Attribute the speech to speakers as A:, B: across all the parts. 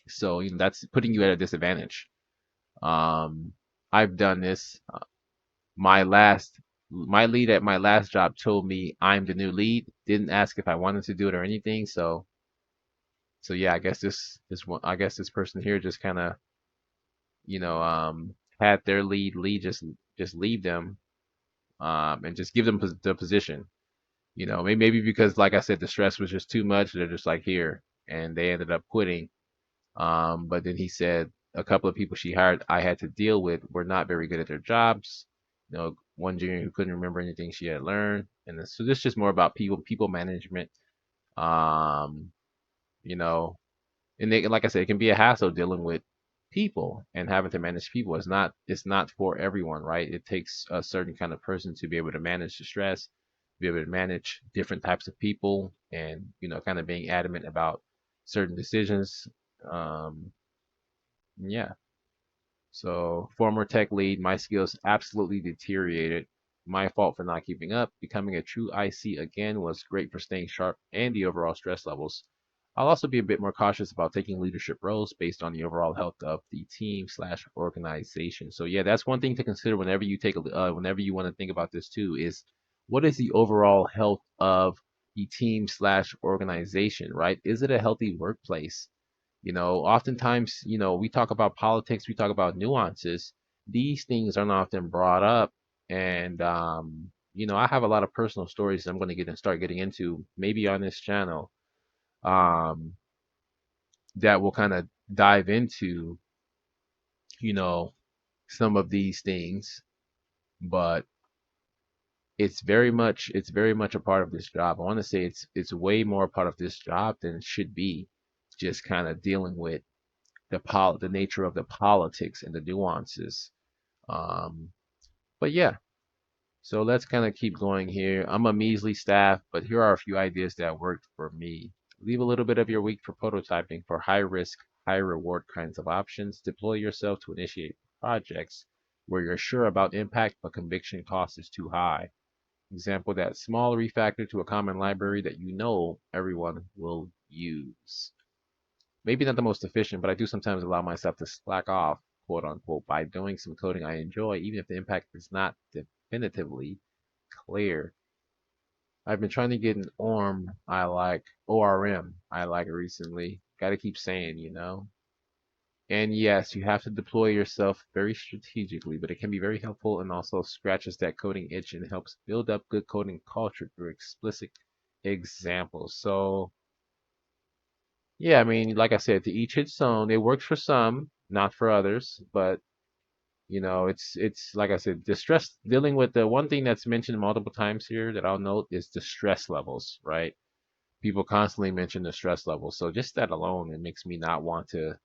A: So that's putting you at a disadvantage. Um, I've done this. My last my lead at my last job told me I'm the new lead. Didn't ask if I wanted to do it or anything. So yeah, I guess this person here just kind of had their lead just leave them and just give them the position. Maybe because like I said, the stress was just too much. They're just like here, and they ended up quitting. But then he said a couple of people she hired I had to deal with were not very good at their jobs. One junior who couldn't remember anything she had learned, and so this is just more about people management. Um, you know, and like I said, it can be a hassle dealing with people and having to manage people. It's not for everyone, right? It takes a certain kind of person to be able to manage the stress, be able to manage different types of people, and kind of being adamant about certain decisions. Um, yeah. So, former tech lead, my skills absolutely deteriorated. My fault for not keeping up. Becoming a true IC again was great for staying sharp and the overall stress levels. I'll also be a bit more cautious about taking leadership roles based on the overall health of the team slash organization. So yeah, that's one thing to consider whenever you whenever you want to think about this too, is what is the overall health of the team slash organization, right? Is it a healthy workplace? Oftentimes, we talk about politics, we talk about nuances. These things aren't often brought up. And, I have a lot of personal stories I'm going to start getting into maybe on this channel um, that will kind of dive into, you know, some of these things. But it's very much a part of this job. I want to say it's way more a part of this job than it should be. Just kind of dealing with the nature of the politics and the nuances. Um, but yeah, so let's kind of keep going here. I'm a measly staff, but here are a few ideas that worked for me. Leave a little bit of your week for prototyping for high risk, high reward kinds of options. Deploy yourself to initiate projects where you're sure about impact but conviction cost is too high. Example, that small refactor to a common library that everyone will use. Maybe not the most efficient, but I do sometimes allow myself to slack off, quote unquote, by doing some coding I enjoy, even if the impact is not definitively clear. I've been trying to get an ORM I like recently. Gotta keep saying. And yes, you have to deploy yourself very strategically, but it can be very helpful and also scratches that coding itch and helps build up good coding culture through explicit examples. So, yeah, I mean, like I said, to each its own. It works for some, not for others. But it's like I said, the stress dealing with the one thing that's mentioned multiple times here that I'll note is the stress levels, right? People constantly mention the stress levels. So just that alone, it makes me not want to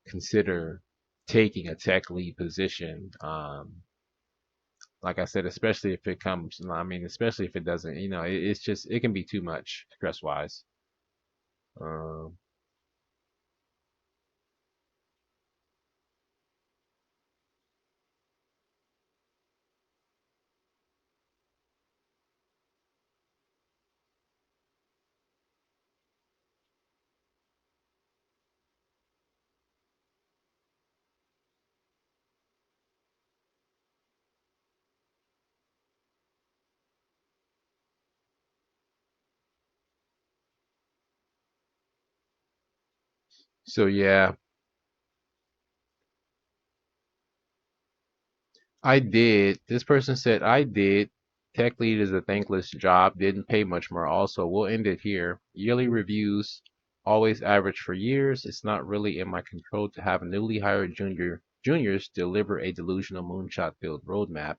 A: consider taking a tech lead position. Like I said, especially if it comes, I mean, especially if it doesn't, it's just it can be too much stress wise. Um, so yeah, I did. This person said I did. Tech lead is a thankless job. Didn't pay much more. Also, we'll end it here. Yearly reviews always average for years. It's not really in my control to have newly hired juniors deliver a delusional moonshot-filled roadmap.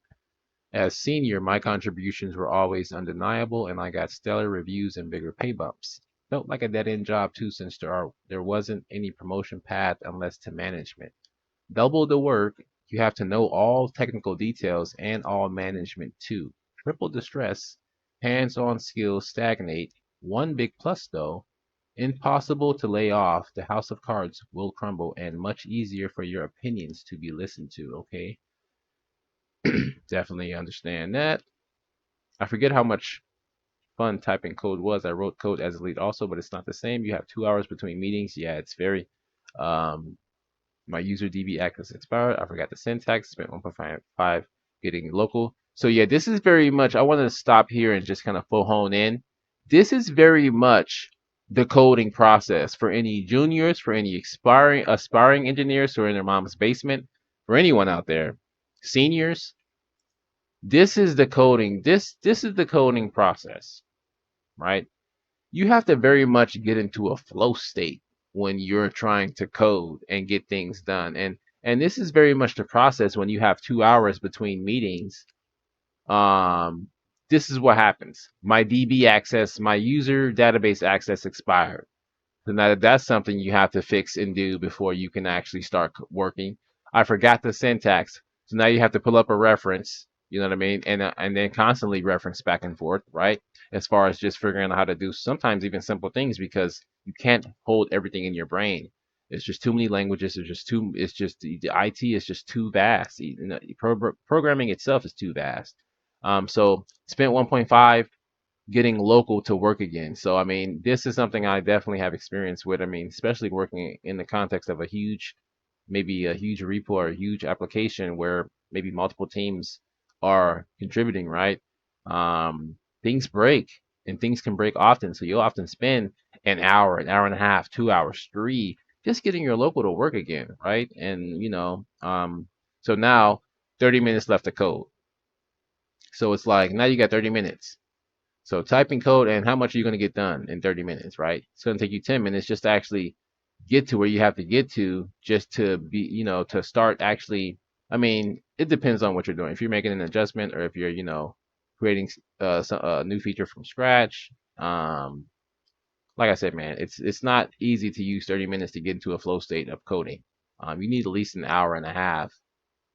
A: As senior, my contributions were always undeniable, and I got stellar reviews and bigger pay bumps. Felt like a dead-end job too, since there wasn't any promotion path unless to management. Double the work, you have to know all technical details and all management too. Triple the stress, hands-on skills stagnate. One big plus though, impossible to lay off. The house of cards will crumble and much easier for your opinions to be listened to, okay? Definitely understand that. I forget how much fun typing code was. I wrote code as a lead also, but it's not the same. You have 2 hours between meetings. Yeah, it's very. Um, my user DB access expired. I forgot the syntax. Spent 1.5 getting local. So yeah, this is very much. I want to stop here and just kind of full hone in. This is very much the coding process for any juniors, for any aspiring engineers who are in their mom's basement, for anyone out there, seniors. This is the coding. This is the coding process, right? You have to very much get into a flow state when you're trying to code and get things done. And this is very much the process when you have 2 hours between meetings. Um, this is what happens. My DB access, my user database access expired. So now that's something you have to fix and do before you can actually start working. I forgot the syntax. So now you have to pull up a reference, you know what I mean? And then constantly reference back and forth, right? As far as just figuring out how to do sometimes even simple things because you can't hold everything in your brain. It's just too many languages. It's just the IT is just too vast. Programming itself is too vast. So spent 1.5 getting local to work again. So I mean, this is something I definitely have experience with. I mean, especially working in the context of maybe a huge repo or a huge application where maybe multiple teams are contributing, right? Things break and things can break often. So you'll often spend an hour and a half, 2 hours, three, just getting your local to work again, right? And so now 30 minutes left to code. So it's like now you got 30 minutes. So typing code and how much are you going to get done in 30 minutes, right? It's going to take you 10 minutes just to actually get to where you have to get to just to be, to start actually. I mean, it depends on what you're doing. If you're making an adjustment or if you're, creating a new feature from scratch. Like I said, man, it's not easy to use 30 minutes to get into a flow state of coding. You need at least an hour and a half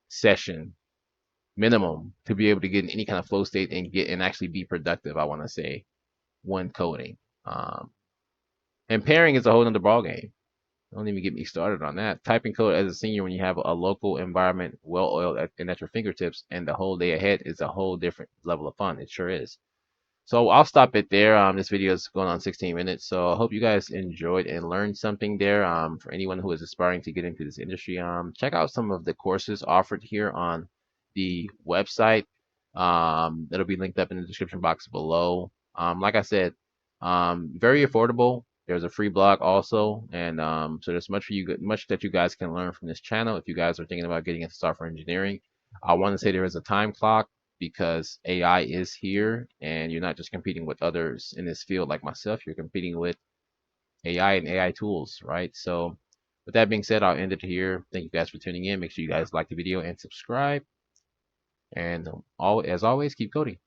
A: session minimum to be able to get in any kind of flow state and actually be productive. I want to say when coding. Um, and pairing is a whole other ballgame. Don't even get me started on that. Typing code as a senior when you have a local environment well oiled and at your fingertips and the whole day ahead is a whole different level of fun. It sure is. So I'll stop it there. This video is going on 16 minutes. So I hope you guys enjoyed and learned something there. For anyone who is aspiring to get into this industry, check out some of the courses offered here on the website. That'll be linked up in the description box below. Like I said, very affordable. There's a free blog also, and so there's much that you guys can learn from this channel if you guys are thinking about getting into software engineering. I want to say there is a time clock because AI is here and you're not just competing with others in this field like myself, you're competing with AI and AI tools, right? So, with that being said, I'll end it here. Thank you guys for tuning in. Make sure you guys like the video and subscribe. And as always, keep coding.